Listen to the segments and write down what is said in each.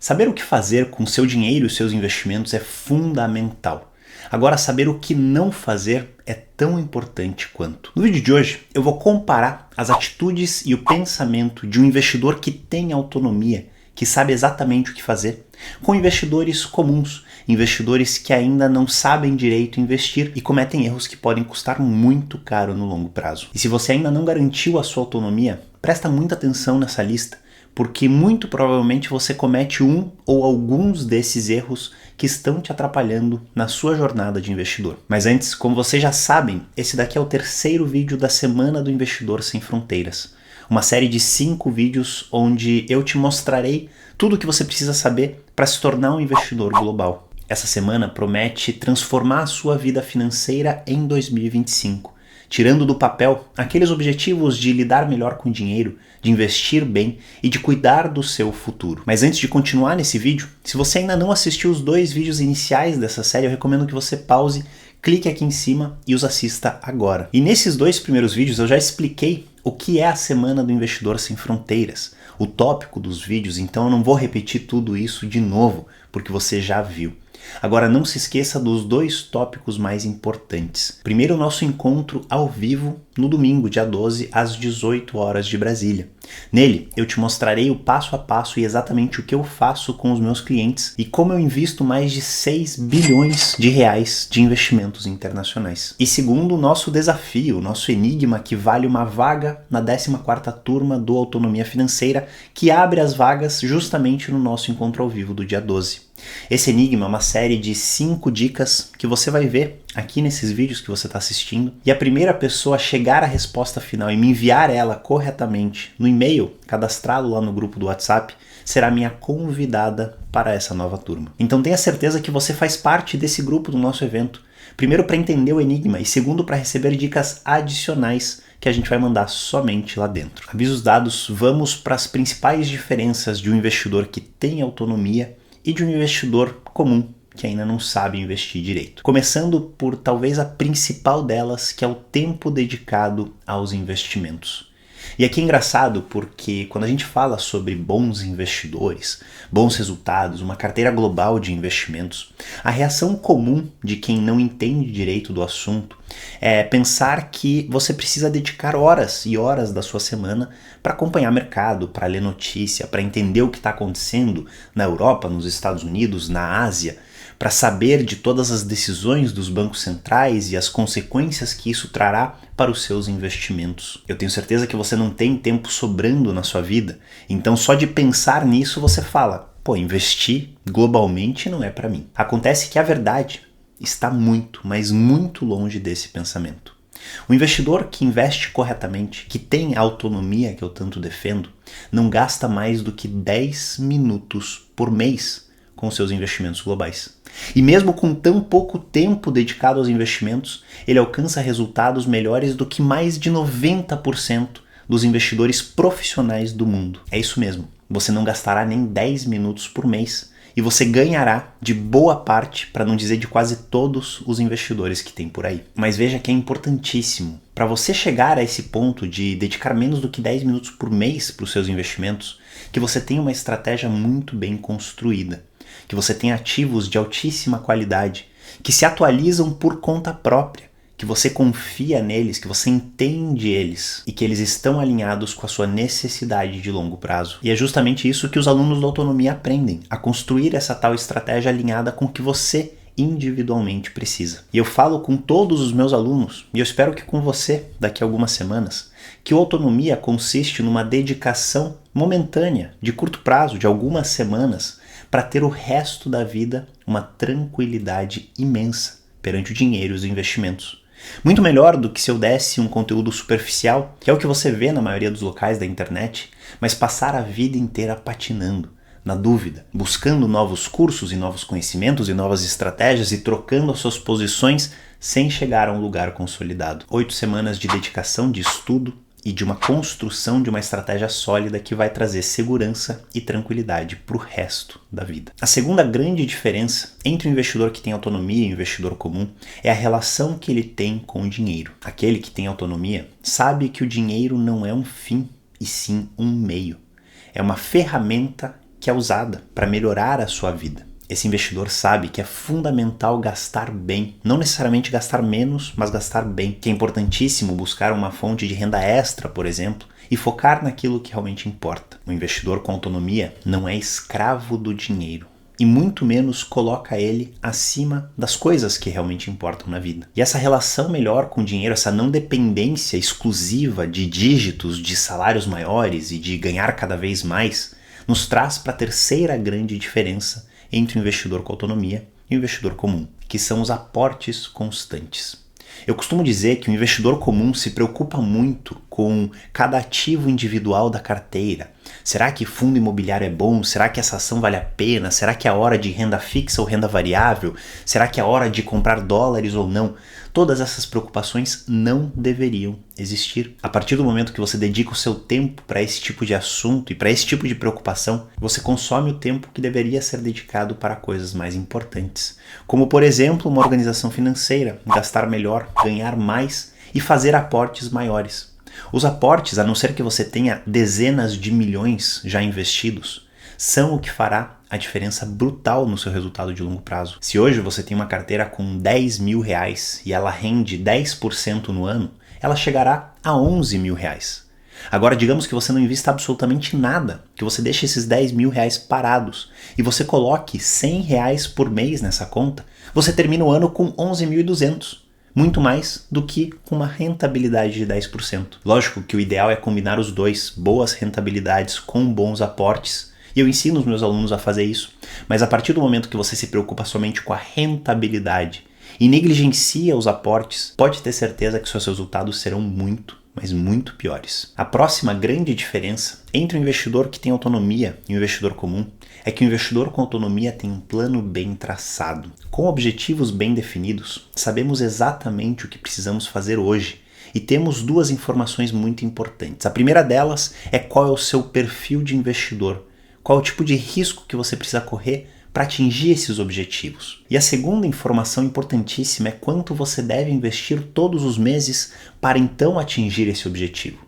Saber o que fazer com seu dinheiro e seus investimentos é fundamental. Agora, saber o que não fazer é tão importante quanto. No vídeo de hoje, eu vou comparar as atitudes e o pensamento de um investidor que tem autonomia, que sabe exatamente o que fazer, com investidores comuns, investidores que ainda não sabem direito investir e cometem erros que podem custar muito caro no longo prazo. E se você ainda não garantiu a sua autonomia, presta muita atenção nessa lista, porque muito provavelmente você comete um ou alguns desses erros que estão te atrapalhando na sua jornada de investidor. Mas antes, como vocês já sabem, esse daqui é o terceiro vídeo da Semana do Investidor Sem Fronteiras. Uma série de 5 vídeos onde eu te mostrarei tudo o que você precisa saber para se tornar um investidor global. Essa semana promete transformar a sua vida financeira em 2025. Tirando do papel aqueles objetivos de lidar melhor com o dinheiro, de investir bem e de cuidar do seu futuro. Mas antes de continuar nesse vídeo, se você ainda não assistiu os 2 vídeos iniciais dessa série, eu recomendo que você pause, clique aqui em cima e os assista agora. E nesses 2 primeiros vídeos eu já expliquei o que é a Semana do Investidor Sem Fronteiras, o tópico dos vídeos, então eu não vou repetir tudo isso de novo, porque você já viu. Agora não se esqueça dos 2 tópicos mais importantes. Primeiro, o nosso encontro ao vivo no domingo, dia 12, às 18 horas de Brasília. Nele, eu te mostrarei o passo a passo e exatamente o que eu faço com os meus clientes e como eu invisto mais de 6 bilhões de reais de investimentos internacionais. E segundo, o nosso desafio, o nosso enigma que vale uma vaga na 14ª turma do Autonomia Financeira, que abre as vagas justamente no nosso encontro ao vivo do dia 12. Esse enigma é uma série de 5 dicas que você vai ver aqui nesses vídeos que você está assistindo, e a primeira pessoa a chegar à resposta final e me enviar ela corretamente no e-mail cadastrado lá no grupo do WhatsApp será minha convidada para essa nova turma. Então tenha certeza que você faz parte desse grupo do nosso evento, primeiro para entender o enigma e segundo para receber dicas adicionais que a gente vai mandar somente lá dentro. Avisos dados, vamos para as principais diferenças de um investidor que tem autonomia e de um investidor comum que ainda não sabe investir direito. Começando por talvez a principal delas, que é o tempo dedicado aos investimentos. E aqui é engraçado porque quando a gente fala sobre bons investidores, bons resultados, uma carteira global de investimentos, a reação comum de quem não entende direito do assunto é pensar que você precisa dedicar horas e horas da sua semana para acompanhar mercado, para ler notícia, para entender o que está acontecendo na Europa, nos Estados Unidos, na Ásia, para saber de todas as decisões dos bancos centrais e as consequências que isso trará para os seus investimentos. Eu tenho certeza que você não tem tempo sobrando na sua vida, então só de pensar nisso você fala, pô, investir globalmente não é para mim. Acontece que a verdade está muito, mas muito longe desse pensamento. O investidor que investe corretamente, que tem a autonomia que eu tanto defendo, não gasta mais do que 10 minutos por mês com seus investimentos globais. E mesmo com tão pouco tempo dedicado aos investimentos, ele alcança resultados melhores do que mais de 90% dos investidores profissionais do mundo. É isso mesmo, você não gastará nem 10 minutos por mês e você ganhará de boa parte, para não dizer de quase todos os investidores que tem por aí. Mas veja que é importantíssimo. Para você chegar a esse ponto de dedicar menos do que 10 minutos por mês para os seus investimentos, que você tenha uma estratégia muito bem construída, que você tenha ativos de altíssima qualidade, que se atualizam por conta própria, que você confia neles, que você entende eles e que eles estão alinhados com a sua necessidade de longo prazo. E é justamente isso que os alunos da autonomia aprendem, a construir essa tal estratégia alinhada com o que você individualmente precisa. E eu falo com todos os meus alunos, e eu espero que com você daqui a algumas semanas, que a autonomia consiste numa dedicação momentânea, de curto prazo, de algumas semanas, para ter o resto da vida uma tranquilidade imensa perante o dinheiro e os investimentos. Muito melhor do que se eu desse um conteúdo superficial, que é o que você vê na maioria dos locais da internet, mas passar a vida inteira patinando, na dúvida, buscando novos cursos e novos conhecimentos e novas estratégias e trocando as suas posições sem chegar a um lugar consolidado. 8 semanas de dedicação, de estudo e de uma construção de uma estratégia sólida que vai trazer segurança e tranquilidade para o resto da vida. A segunda grande diferença entre o investidor que tem autonomia e o investidor comum é a relação que ele tem com o dinheiro. Aquele que tem autonomia sabe que o dinheiro não é um fim, e sim um meio. É uma ferramenta que é usada para melhorar a sua vida. Esse investidor sabe que é fundamental gastar bem, não necessariamente gastar menos, mas gastar bem, que é importantíssimo buscar uma fonte de renda extra, por exemplo, e focar naquilo que realmente importa. O investidor com autonomia não é escravo do dinheiro e muito menos coloca ele acima das coisas que realmente importam na vida. E essa relação melhor com o dinheiro, essa não dependência exclusiva de dígitos, de salários maiores e de ganhar cada vez mais, nos traz para a terceira grande diferença entre o investidor com autonomia e o investidor comum, que são os aportes constantes. Eu costumo dizer que o investidor comum se preocupa muito com cada ativo individual da carteira. Será que fundo imobiliário é bom? Será que essa ação vale a pena? Será que é a hora de renda fixa ou renda variável? Será que é a hora de comprar dólares ou não? Todas essas preocupações não deveriam existir. A partir do momento que você dedica o seu tempo para esse tipo de assunto e para esse tipo de preocupação, você consome o tempo que deveria ser dedicado para coisas mais importantes. Como, por exemplo, uma organização financeira, gastar melhor, ganhar mais e fazer aportes maiores. Os aportes, a não ser que você tenha dezenas de milhões já investidos, são o que fará a diferença brutal no seu resultado de longo prazo. Se hoje você tem uma carteira com 10 mil reais e ela rende 10% no ano, ela chegará a 11 mil reais. Agora, digamos que você não invista absolutamente nada, que você deixe esses 10 mil reais parados e você coloque 100 reais por mês nessa conta, você termina o ano com 11.200. Muito mais do que com uma rentabilidade de 10%. Lógico que o ideal é combinar os dois, boas rentabilidades com bons aportes, e eu ensino os meus alunos a fazer isso, mas a partir do momento que você se preocupa somente com a rentabilidade e negligencia os aportes, pode ter certeza que seus resultados serão muito, mas muito piores. A próxima grande diferença entre o investidor que tem autonomia e o investidor comum é que o investidor com autonomia tem um plano bem traçado. Com objetivos bem definidos, sabemos exatamente o que precisamos fazer hoje e temos duas informações muito importantes. A primeira delas é qual é o seu perfil de investidor, qual é o tipo de risco que você precisa correr para atingir esses objetivos. E a segunda informação importantíssima é quanto você deve investir todos os meses para então atingir esse objetivo.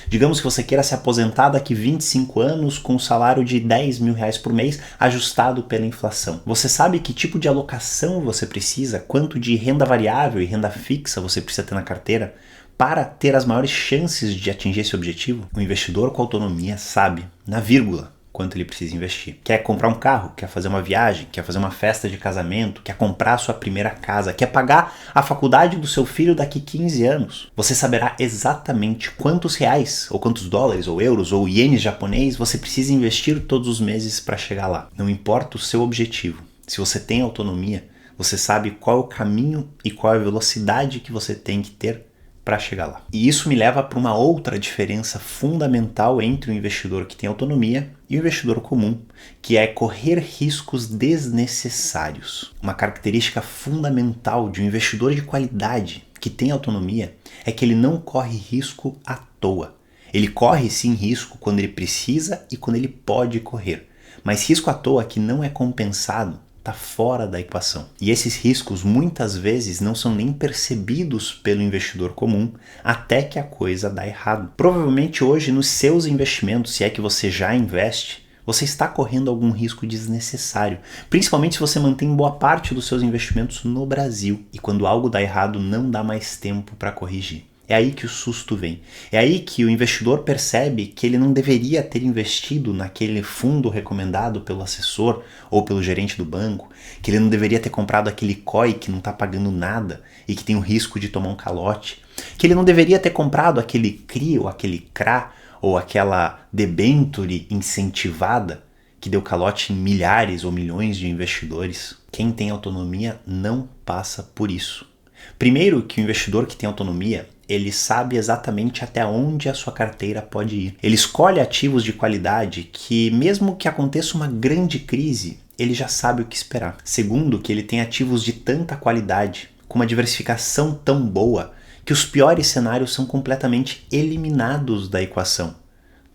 Digamos que você queira se aposentar daqui 25 anos com um salário de 10 mil reais por mês ajustado pela inflação. Você sabe que tipo de alocação você precisa, quanto de renda variável e renda fixa você precisa ter na carteira para ter as maiores chances de atingir esse objetivo? O investidor com autonomia sabe, na vírgula, quanto ele precisa investir. Quer comprar um carro, quer fazer uma viagem, quer fazer uma festa de casamento, quer comprar a sua primeira casa, quer pagar a faculdade do seu filho daqui 15 anos. Você saberá exatamente quantos reais, ou quantos dólares, ou euros, ou ienes japonês você precisa investir todos os meses para chegar lá. Não importa o seu objetivo. Se você tem autonomia, você sabe qual é o caminho e qual é a velocidade que você tem que ter para chegar lá. E isso me leva para uma outra diferença fundamental entre o investidor que tem autonomia e o investidor comum, que é correr riscos desnecessários. Uma característica fundamental de um investidor de qualidade que tem autonomia é que ele não corre risco à toa. Ele corre sim risco quando ele precisa e quando ele pode correr, mas risco à toa que não é compensado está fora da equação. E esses riscos muitas vezes não são nem percebidos pelo investidor comum até que a coisa dá errado. Provavelmente hoje nos seus investimentos, se é que você já investe, você está correndo algum risco desnecessário, principalmente se você mantém boa parte dos seus investimentos no Brasil e quando algo dá errado não dá mais tempo para corrigir. É aí que o susto vem. É aí que o investidor percebe que ele não deveria ter investido naquele fundo recomendado pelo assessor ou pelo gerente do banco, que ele não deveria ter comprado aquele COI que não está pagando nada e que tem o risco de tomar um calote, que ele não deveria ter comprado aquele CRI ou aquele CRA ou aquela debenture incentivada que deu calote em milhares ou milhões de investidores. Quem tem autonomia não passa por isso. Primeiro, que o investidor que tem autonomia, ele sabe exatamente até onde a sua carteira pode ir. Ele escolhe ativos de qualidade que, mesmo que aconteça uma grande crise, ele já sabe o que esperar. Segundo, que ele tem ativos de tanta qualidade, com uma diversificação tão boa, que os piores cenários são completamente eliminados da equação.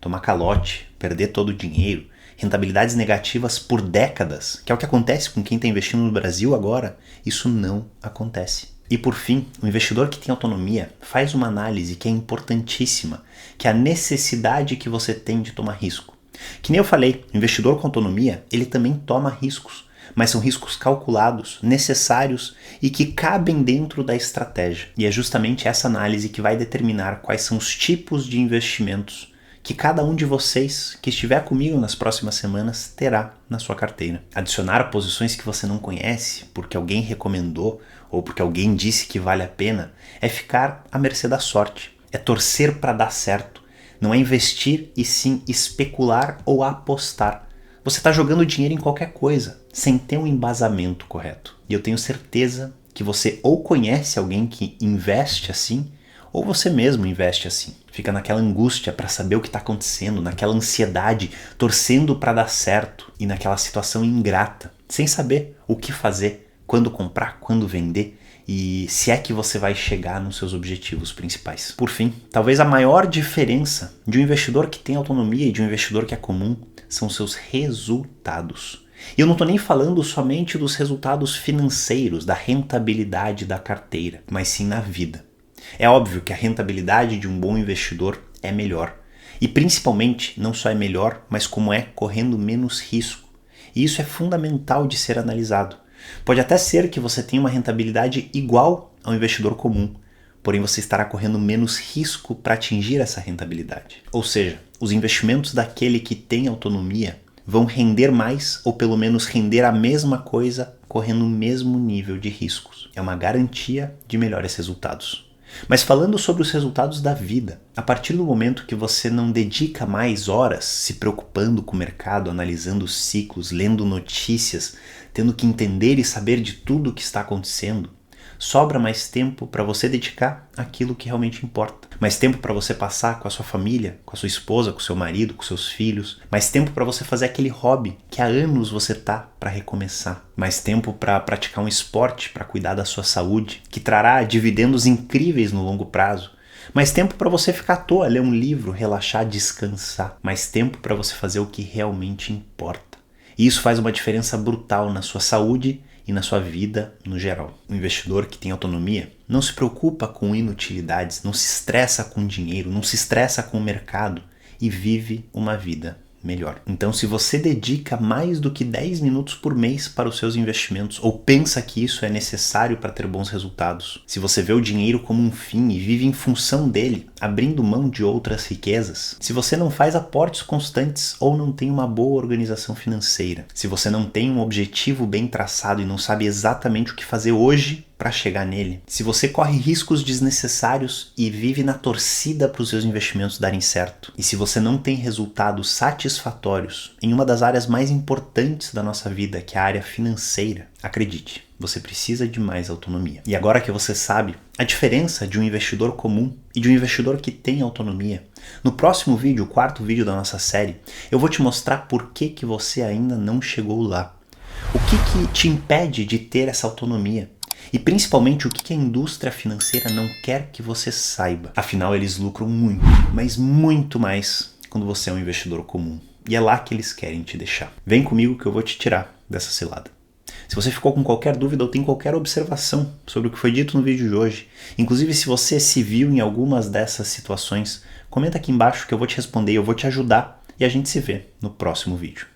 Tomar calote, perder todo o dinheiro, rentabilidades negativas por décadas, que é o que acontece com quem está investindo no Brasil agora, isso não acontece. E por fim, o investidor que tem autonomia faz uma análise que é importantíssima, que é a necessidade que você tem de tomar risco. Que nem eu falei, o investidor com autonomia, ele também toma riscos, mas são riscos calculados, necessários e que cabem dentro da estratégia. E é justamente essa análise que vai determinar quais são os tipos de investimentos que cada um de vocês que estiver comigo nas próximas semanas terá na sua carteira. Adicionar posições que você não conhece porque alguém recomendou ou porque alguém disse que vale a pena é ficar à mercê da sorte, é torcer para dar certo, não é investir e sim especular ou apostar. Você está jogando dinheiro em qualquer coisa, sem ter um embasamento correto. E eu tenho certeza que você ou conhece alguém que investe assim, ou você mesmo investe assim. Fica naquela angústia para saber o que está acontecendo, naquela ansiedade, torcendo para dar certo e naquela situação ingrata, sem saber o que fazer, quando comprar, quando vender e se é que você vai chegar nos seus objetivos principais. Por fim, talvez a maior diferença de um investidor que tem autonomia e de um investidor que é comum são seus resultados. E eu não estou nem falando somente dos resultados financeiros, da rentabilidade da carteira, mas sim na vida. É óbvio que a rentabilidade de um bom investidor é melhor. E principalmente, não só é melhor, mas como é correndo menos risco. E isso é fundamental de ser analisado. Pode até ser que você tenha uma rentabilidade igual ao investidor comum, porém você estará correndo menos risco para atingir essa rentabilidade. Ou seja, os investimentos daquele que tem autonomia vão render mais ou pelo menos render a mesma coisa correndo o mesmo nível de riscos. É uma garantia de melhores resultados. Mas falando sobre os resultados da vida, a partir do momento que você não dedica mais horas se preocupando com o mercado, analisando ciclos, lendo notícias, tendo que entender e saber de tudo o que está acontecendo, sobra mais tempo para você dedicar àquilo que realmente importa. Mais tempo para você passar com a sua família, com a sua esposa, com o seu marido, com seus filhos. Mais tempo para você fazer aquele hobby que há anos você tá para recomeçar. Mais tempo para praticar um esporte, para cuidar da sua saúde, que trará dividendos incríveis no longo prazo. Mais tempo para você ficar à toa, ler um livro, relaxar, descansar. Mais tempo para você fazer o que realmente importa. E isso faz uma diferença brutal na sua saúde e na sua vida no geral. O investidor que tem autonomia não se preocupa com inutilidades, não se estressa com dinheiro, não se estressa com o mercado e vive uma vida melhor. Então, se você dedica mais do que 10 minutos por mês para os seus investimentos ou pensa que isso é necessário para ter bons resultados, se você vê o dinheiro como um fim e vive em função dele, abrindo mão de outras riquezas, se você não faz aportes constantes ou não tem uma boa organização financeira, se você não tem um objetivo bem traçado e não sabe exatamente o que fazer hoje para chegar nele, se você corre riscos desnecessários e vive na torcida para os seus investimentos darem certo, e se você não tem resultados satisfatórios em uma das áreas mais importantes da nossa vida, que é a área financeira, acredite, você precisa de mais autonomia. E agora que você sabe a diferença de um investidor comum e de um investidor que tem autonomia, no próximo vídeo, o quarto vídeo da nossa série, eu vou te mostrar por que você ainda não chegou lá. O que te impede de ter essa autonomia? E principalmente o que a indústria financeira não quer que você saiba. Afinal, eles lucram muito, mas muito mais quando você é um investidor comum. E é lá que eles querem te deixar. Vem comigo que eu vou te tirar dessa cilada. Se você ficou com qualquer dúvida ou tem qualquer observação sobre o que foi dito no vídeo de hoje, inclusive se você se viu em algumas dessas situações, comenta aqui embaixo que eu vou te responder, eu vou te ajudar e a gente se vê no próximo vídeo.